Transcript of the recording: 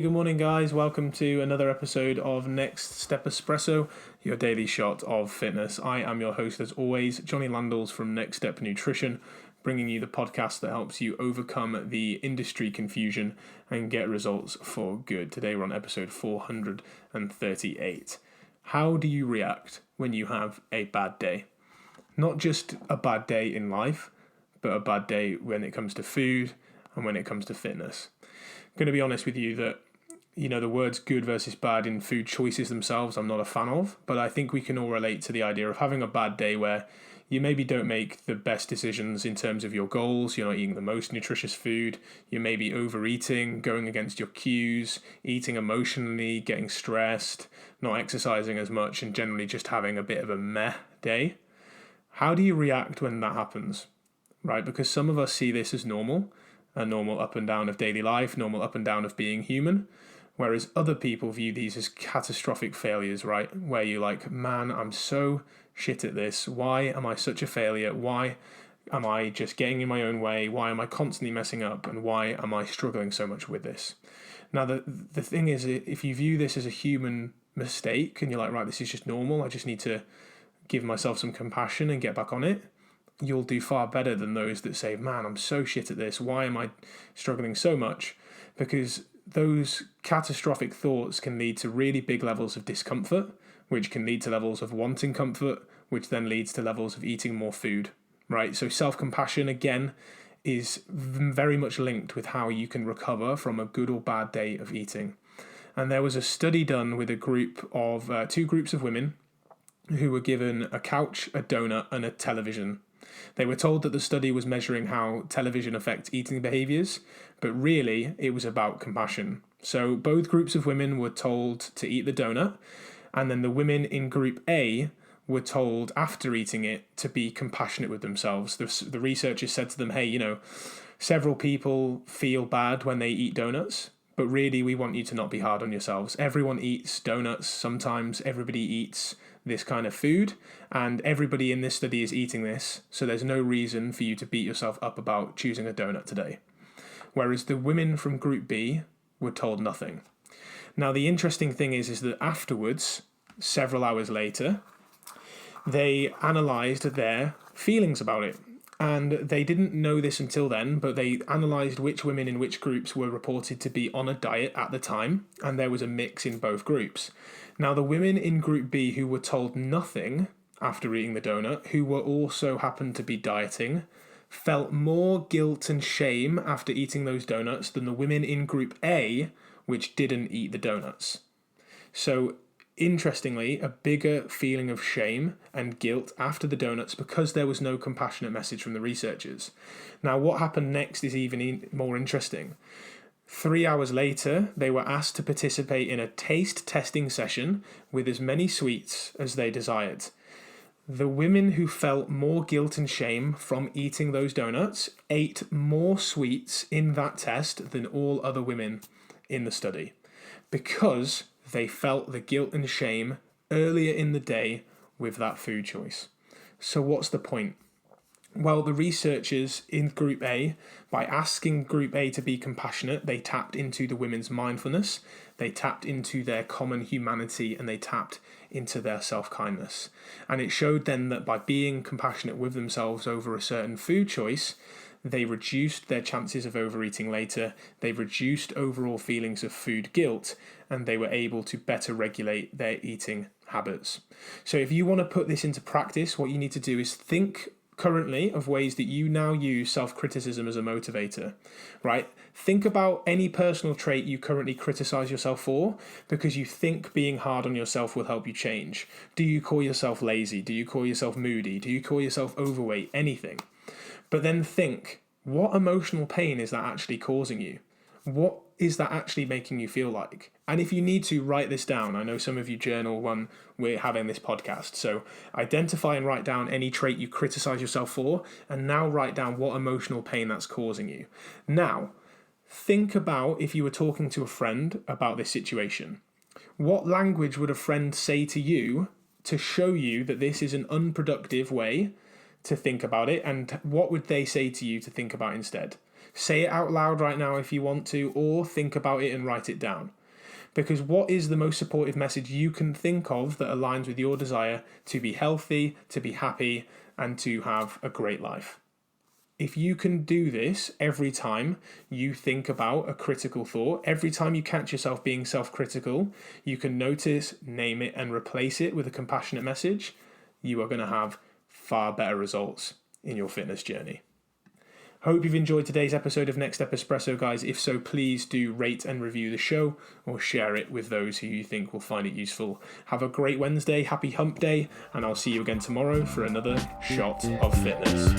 Good morning, guys. Welcome to another episode of Next Step Espresso, your daily shot of fitness. I am your host, as always, Johnny Landals from Next Step Nutrition, bringing you the podcast that helps you overcome the industry confusion and get results for good. Today, we're on episode 438. How do you react when you have a bad day? Not just a bad day in life, but a bad day when it comes to food and when it comes to fitness. I'm going to be honest with you that, the words good versus bad in food choices themselves, I'm not a fan of, but I think we can all relate to the idea of having a bad day where you maybe don't make the best decisions in terms of your goals. You're not eating the most nutritious food. You may be overeating, going against your cues, eating emotionally, getting stressed, not exercising as much, and generally just having a bit of a meh day. How do you react when that happens? Right? Because some of us see this as normal, a normal up and down of daily life, normal up and down of being human, whereas other people view these as catastrophic failures, right? Where you're like, man, I'm so shit at this. Why am I such a failure? Why am I just getting in my own way? Why am I constantly messing up? And why am I struggling so much with this? Now, the thing is, if you view this as a human mistake and you're like, right, this is just normal, I just need to give myself some compassion and get back on it, you'll do far better than those that say, man, I'm so shit at this. Why am I struggling so much? Because those catastrophic thoughts can lead to really big levels of discomfort, which can lead to levels of wanting comfort, which then leads to levels of eating more food, right? So self-compassion, again, is very much linked with how you can recover from a good or bad day of eating. And there was a study done with a group of two groups of women who were given a couch, a donut, and a television. They were told that the study was measuring how television affects eating behaviors, but really it was about compassion. So both groups of women were told to eat the donut, and then the women in group A were told after eating it to be compassionate with themselves. The researchers said to them, hey, several people feel bad when they eat donuts, but really we want you to not be hard on yourselves. Everyone eats donuts. Sometimes everybody eats this kind of food, and everybody in this study is eating this, so there's no reason for you to beat yourself up about choosing a donut today. Whereas the women from group B were told nothing. Now, the interesting thing is that afterwards, several hours later, they analysed their feelings about it. And they didn't know this until then, but they analysed which women in which groups were reported to be on a diet at the time, and there was a mix in both groups. Now, the women in Group B who were told nothing after eating the donut, who were also happened to be dieting, felt more guilt and shame after eating those donuts than the women in Group A, which didn't eat the donuts. So, interestingly, a bigger feeling of shame and guilt after the donuts because there was no compassionate message from the researchers. Now, what happened next is even more interesting. 3 hours later, they were asked to participate in a taste testing session with as many sweets as they desired. The women who felt more guilt and shame from eating those donuts ate more sweets in that test than all other women in the study because they felt the guilt and shame earlier in the day with that food choice. So what's the point? Well, the researchers in Group A, by asking Group A to be compassionate, they tapped into the women's mindfulness, they tapped into their common humanity, and they tapped into their self-kindness. And it showed then that by being compassionate with themselves over a certain food choice, they reduced their chances of overeating later, they reduced overall feelings of food guilt, and they were able to better regulate their eating habits. So if you want to put this into practice, what you need to do is think currently of ways that you now use self-criticism as a motivator, right? Think about any personal trait you currently criticize yourself for because you think being hard on yourself will help you change. Do you call yourself lazy? Do you call yourself moody? Do you call yourself overweight? Anything. But then think, what emotional pain is that actually causing you? What is that actually making you feel like? And if you need to, write this down. I know some of you journal when we're having this podcast. So identify and write down any trait you criticize yourself for, and now write down what emotional pain that's causing you. Now, think about if you were talking to a friend about this situation. What language would a friend say to you to show you that this is an unproductive way to think about it, and what would they say to you to think about instead? Say it out loud right now if you want to, or think about it and write it down. Because what is the most supportive message you can think of that aligns with your desire to be healthy, to be happy, and to have a great life? If you can do this every time you think about a critical thought, every time you catch yourself being self-critical, you can notice, name it, and replace it with a compassionate message, you are going to have far better results in your fitness journey. Hope you've enjoyed today's episode of Next Step Espresso, guys. If so, please do rate and review the show or share it with those who you think will find it useful. Have a great Wednesday, happy hump day, and I'll see you again tomorrow for another shot of fitness.